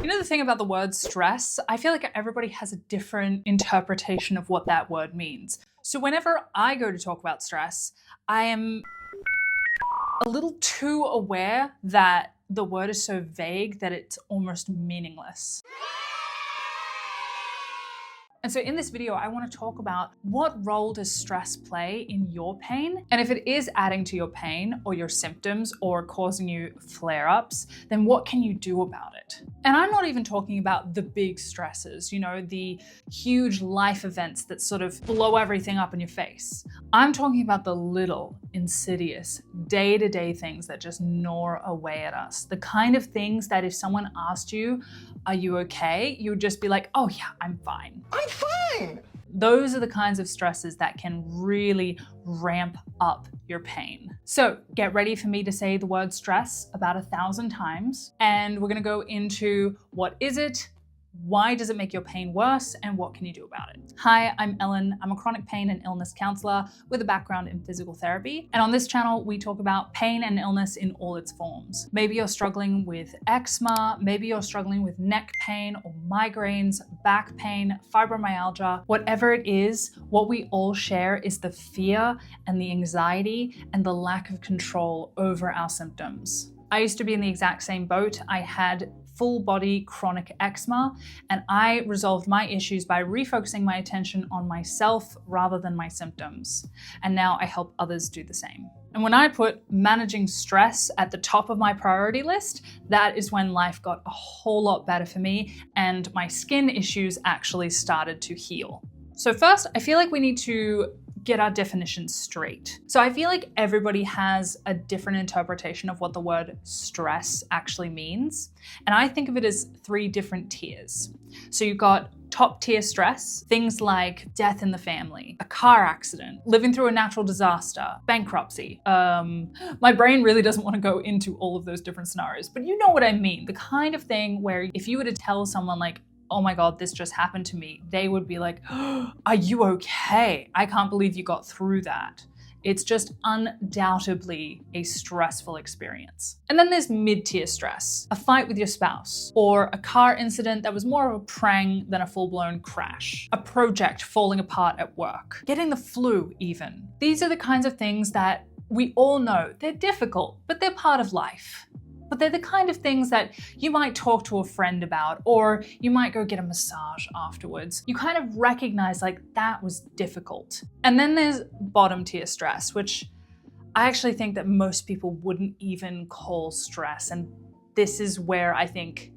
You know the thing about the word stress? I feel like everybody has a different interpretation of what that word means. So whenever I go to talk about stress, I am a little too aware that the word is so vague that it's almost meaningless. And so in this video, I want to talk about what role does stress play in your pain? And if it is adding to your pain or your symptoms or causing you flare-ups, then what can you do about it? And I'm not even talking about the big stresses, you know, the huge life events that sort of blow everything up in your face. I'm talking about the little, insidious, day-to-day things that just gnaw away at us. The kind of things that if someone asked you, are you okay? You would just be like, oh yeah, I'm fine. I'm fine. Those are the kinds of stresses that can really ramp up your pain. So get ready for me to say the word stress about 1,000 times. And we're gonna go into what is it, why does it make your pain worse, and what can you do about it? Hi, I'm Ellen. I'm a chronic pain and illness counselor with a background in physical therapy. And on this channel, we talk about pain and illness in all its forms. Maybe you're struggling with eczema, maybe you're struggling with neck pain or migraines, back pain, fibromyalgia, whatever it is, what we all share is the fear and the anxiety and the lack of control over our symptoms. I used to be in the exact same boat. I had full body chronic eczema, and I resolved my issues by refocusing my attention on myself rather than my symptoms. And now I help others do the same. And when I put managing stress at the top of my priority list, that is when life got a whole lot better for me and my skin issues actually started to heal. So first, I feel like we need to get our definitions straight. So I feel like everybody has a different interpretation of what the word stress actually means. And I think of it as 3 different tiers. So you've got top tier stress, things like death in the family, a car accident, living through a natural disaster, bankruptcy. My brain really doesn't want to go into all of those different scenarios, but you know what I mean. The kind of thing where if you were to tell someone like, oh my God, this just happened to me, they would be like, oh, are you okay? I can't believe you got through that. It's just undoubtedly a stressful experience. And then there's mid-tier stress, a fight with your spouse, or a car incident that was more of a prang than a full-blown crash, a project falling apart at work, getting the flu even. These are the kinds of things that we all know they're difficult, but they're part of life. But they're the kind of things that you might talk to a friend about, or you might go get a massage afterwards. You kind of recognize like that was difficult. And then there's bottom tier stress, which I actually think that most people wouldn't even call stress. And this is where I think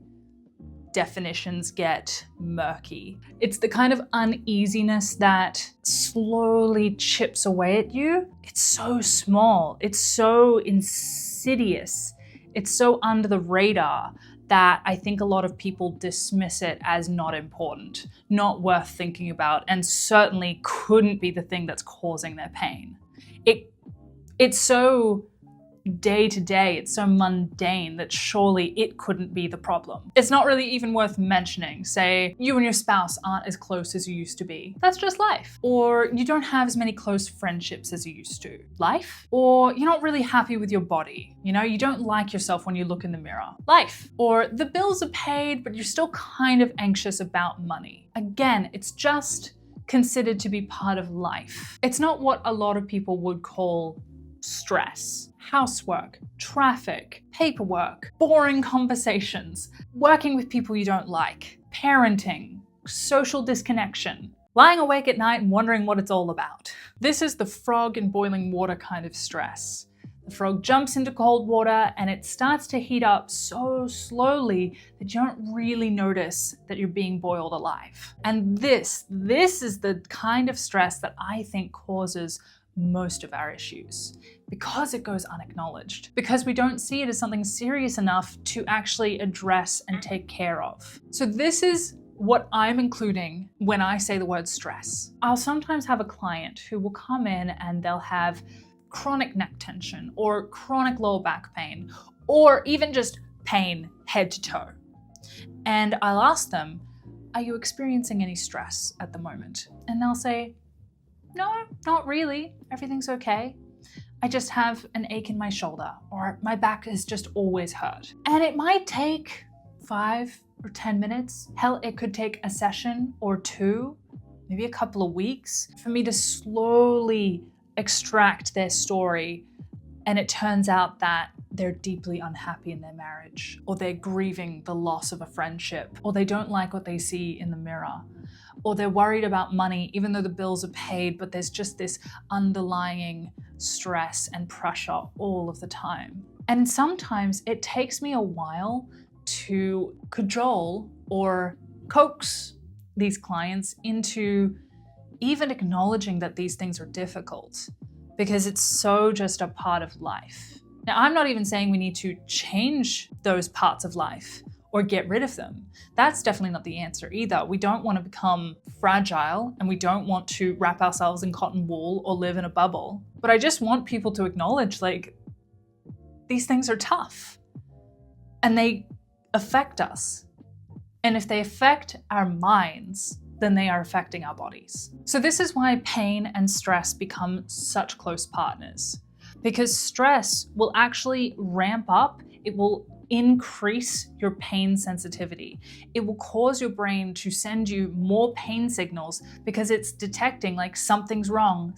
definitions get murky. It's the kind of uneasiness that slowly chips away at you. It's so small, it's so insidious. It's so under the radar that I think a lot of people dismiss it as not important, not worth thinking about, and certainly couldn't be the thing that's causing their pain. It's so day to day, it's so mundane that surely it couldn't be the problem. It's not really even worth mentioning. Say you and your spouse aren't as close as you used to be. That's just life. Or you don't have as many close friendships as you used to. Life. Or you're not really happy with your body. You know, you don't like yourself when you look in the mirror. Life. Or the bills are paid, but you're still kind of anxious about money. Again, it's just considered to be part of life. It's not what a lot of people would call stress. Housework, traffic, paperwork, boring conversations, working with people you don't like, parenting, social disconnection, lying awake at night and wondering what it's all about. This is the frog in boiling water kind of stress. The frog jumps into cold water and it starts to heat up so slowly that you don't really notice that you're being boiled alive. And this is the kind of stress that I think causes most of our issues, because it goes unacknowledged, because we don't see it as something serious enough to actually address and take care of. So this is what I'm including when I say the word stress. I'll sometimes have a client who will come in and they'll have chronic neck tension or chronic lower back pain, or even just pain head to toe. And I'll ask them, are you experiencing any stress at the moment? And they'll say, no, not really. Everything's okay. I just have an ache in my shoulder, or my back has just always hurt. And it might take 5, or 10 minutes. Hell, it could take a session or two, maybe a couple of weeks for me to slowly extract their story. And it turns out that they're deeply unhappy in their marriage, or they're grieving the loss of a friendship, or they don't like what they see in the mirror, or they're worried about money even though the bills are paid, but there's just this underlying stress and pressure all of the time. And sometimes it takes me a while to cajole or coax these clients into even acknowledging that these things are difficult, because it's so just a part of life. Now, I'm not even saying we need to change those parts of life or get rid of them. That's definitely not the answer either. We don't want to become fragile, and we don't want to wrap ourselves in cotton wool or live in a bubble. But I just want people to acknowledge, like, these things are tough and they affect us. And if they affect our minds, then they are affecting our bodies. So this is why pain and stress become such close partners, because stress will actually ramp up. It will increase your pain sensitivity. It will cause your brain to send you more pain signals because it's detecting, like, something's wrong,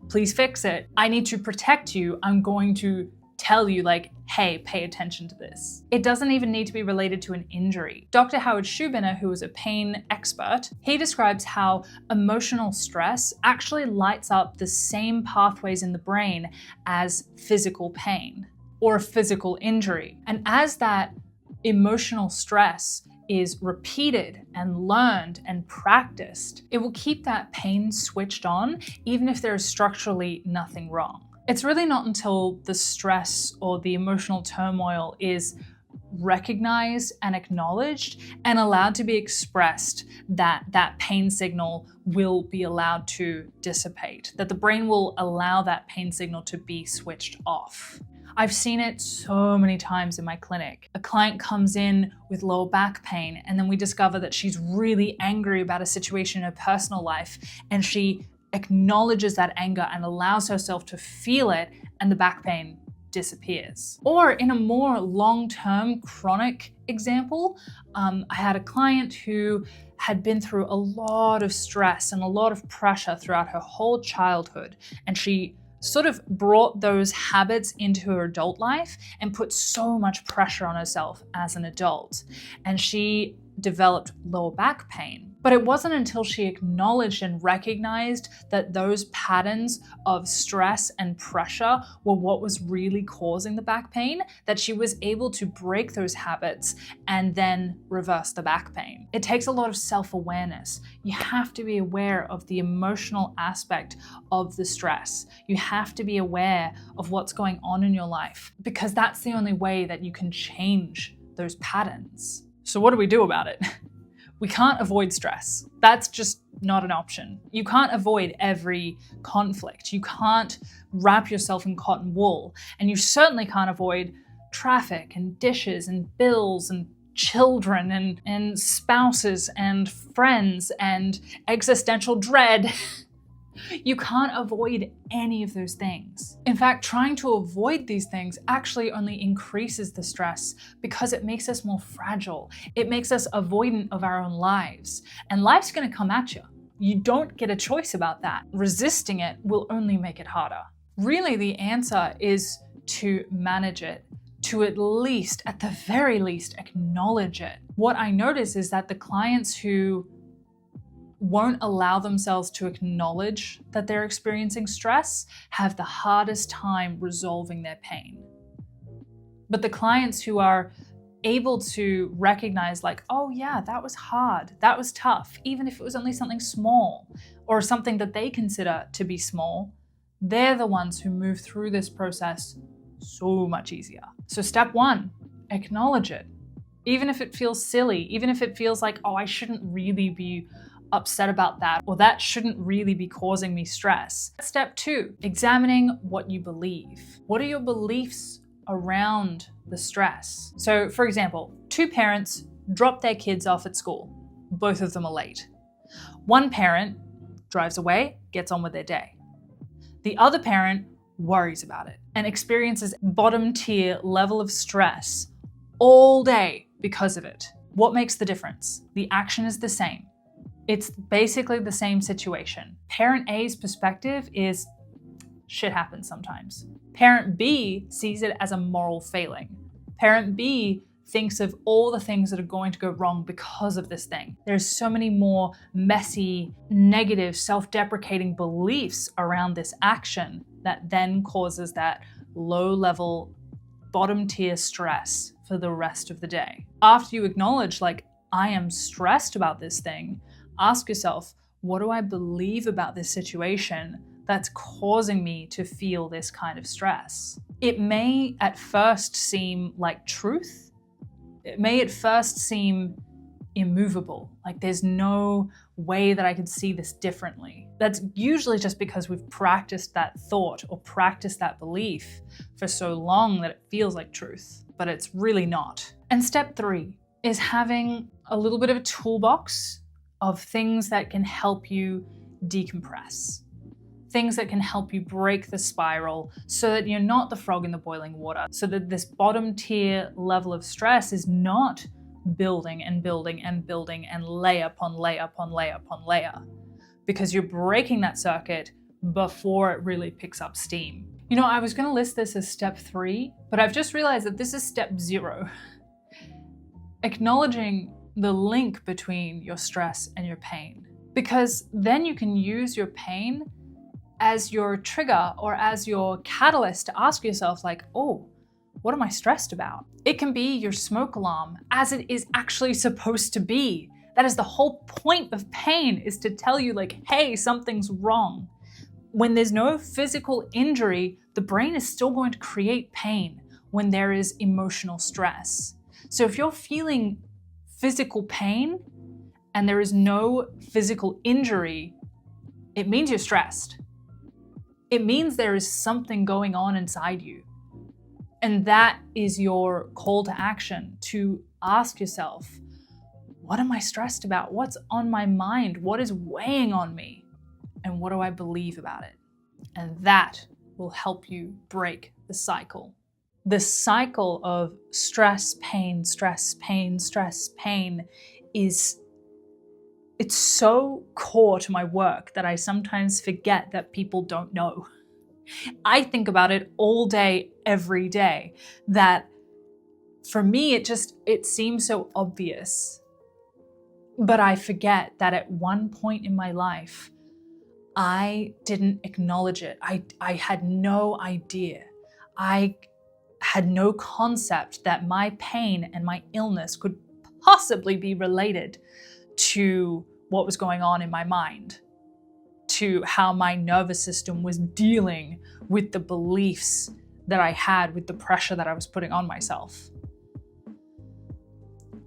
please fix it. I need to protect you. I'm going to tell you, like, hey, pay attention to this. It doesn't even need to be related to an injury. Dr. Howard Schubiner, who is a pain expert, he describes how emotional stress actually lights up the same pathways in the brain as physical pain or a physical injury. And as that emotional stress is repeated and learned and practiced, it will keep that pain switched on, even if there is structurally nothing wrong. It's really not until the stress or the emotional turmoil is recognized and acknowledged and allowed to be expressed that that pain signal will be allowed to dissipate, that the brain will allow that pain signal to be switched off. I've seen it so many times in my clinic. A client comes in with lower back pain, and then we discover that she's really angry about a situation in her personal life, and she acknowledges that anger and allows herself to feel it, and the back pain disappears. Or in a more long-term chronic example, I had a client who had been through a lot of stress and a lot of pressure throughout her whole childhood, and she sort of brought those habits into her adult life and put so much pressure on herself as an adult. And she developed lower back pain. But it wasn't until she acknowledged and recognized that those patterns of stress and pressure were what was really causing the back pain that she was able to break those habits and then reverse the back pain. It takes a lot of self-awareness. You have to be aware of the emotional aspect of the stress. You have to be aware of what's going on in your life, because that's the only way that you can change those patterns. So what do we do about it? We can't avoid stress. That's just not an option. You can't avoid every conflict. You can't wrap yourself in cotton wool. And you certainly can't avoid traffic and dishes and bills and children and spouses and friends and existential dread. You can't avoid any of those things. In fact, trying to avoid these things actually only increases the stress because it makes us more fragile. It makes us avoidant of our own lives. And life's gonna come at you. You don't get a choice about that. Resisting it will only make it harder. Really, the answer is to manage it, to at the very least, acknowledge it. What I notice is that the clients who won't allow themselves to acknowledge that they're experiencing stress have the hardest time resolving their pain. But the clients who are able to recognize, like, oh yeah, that was hard, that was tough, even if it was only something small or something that they consider to be small, they're the ones who move through this process so much easier. So step one, acknowledge it. Even if it feels silly, even if it feels like, oh, I shouldn't really be upset about that, or that shouldn't really be causing me stress. Step two, examining what you believe. What are your beliefs around the stress? So for example, two parents drop their kids off at school. Both of them are late. One parent drives away, gets on with their day. The other parent worries about it and experiences bottom tier level of stress all day because of it. What makes the difference? The action is the same. It's basically the same situation. Parent A's perspective is shit happens sometimes. Parent B sees it as a moral failing. Parent B thinks of all the things that are going to go wrong because of this thing. There's so many more messy, negative, self-deprecating beliefs around this action that then causes that low-level, bottom-tier stress for the rest of the day. After you acknowledge, like, I am stressed about this thing, ask yourself, what do I believe about this situation that's causing me to feel this kind of stress? It may at first seem like truth. It may at first seem immovable, like there's no way that I could see this differently. That's usually just because we've practiced that thought or practiced that belief for so long that it feels like truth, but it's really not. And step 3 is having a little bit of a toolbox of things that can help you decompress. Things that can help you break the spiral so that you're not the frog in the boiling water, so that this bottom tier level of stress is not building and building and building and layer upon layer upon layer upon layer, because you're breaking that circuit before it really picks up steam. You know, I was going to list this as step 3, but I've just realized that this is step 0. Acknowledging the link between your stress and your pain, because then you can use your pain as your trigger or as your catalyst to ask yourself, like, oh, what am I stressed about? It can be your smoke alarm, as it is actually supposed to be. That is the whole point of pain, is to tell you, like, hey, something's wrong. When there's no physical injury, the brain is still going to create pain when there is emotional stress. So if you're feeling physical pain and there is no physical injury, it means you're stressed. It means there is something going on inside you. And that is your call to action, to ask yourself, what am I stressed about? What's on my mind? What is weighing on me? And what do I believe about it? And that will help you break the cycle. The cycle of stress, pain, stress, pain, stress, pain it's so core to my work that I sometimes forget that people don't know. I think about it all day, every day, that for me, it seems so obvious. But I forget that at one point in my life, I didn't acknowledge it. I had no idea. I had no concept that my pain and my illness could possibly be related to what was going on in my mind, to how my nervous system was dealing with the beliefs that I had, with the pressure that I was putting on myself.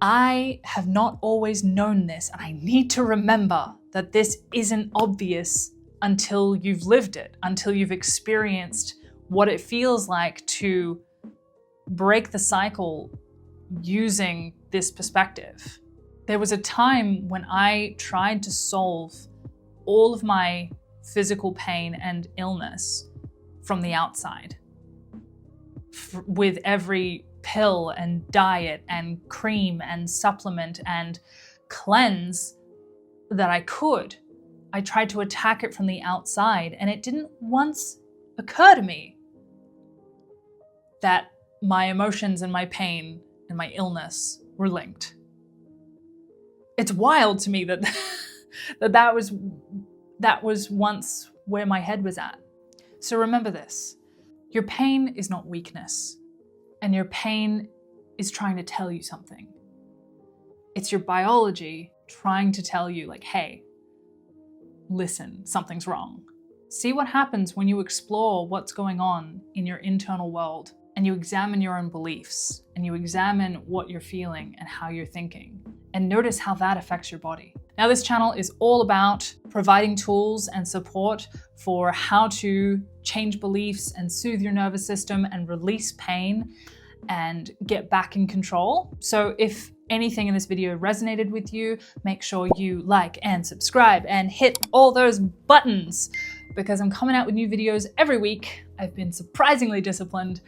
I have not always known this, and I need to remember that this isn't obvious until you've lived it, until you've experienced what it feels like to break the cycle using this perspective. There was a time when I tried to solve all of my physical pain and illness from the outside, with every pill and diet and cream and supplement and cleanse that I could. I tried to attack it from the outside, and it didn't once occur to me that my emotions and my pain and my illness were linked. It's wild to me that that was once where my head was at. So remember this. Your pain is not weakness, and your pain is trying to tell you something. It's your biology trying to tell you, like, hey, listen, something's wrong. See what happens when you explore what's going on in your internal world, and you examine your own beliefs, and you examine what you're feeling and how you're thinking, and notice how that affects your body. Now, this channel is all about providing tools and support for how to change beliefs and soothe your nervous system and release pain and get back in control. So if anything in this video resonated with you, make sure you like and subscribe and hit all those buttons, because I'm coming out with new videos every week. I've been surprisingly disciplined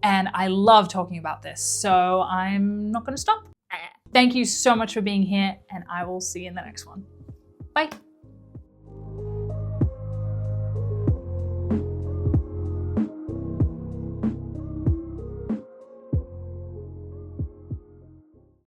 and I love talking about this, so I'm not gonna stop. Thank you so much for being here, and I will see you in the next one. Bye.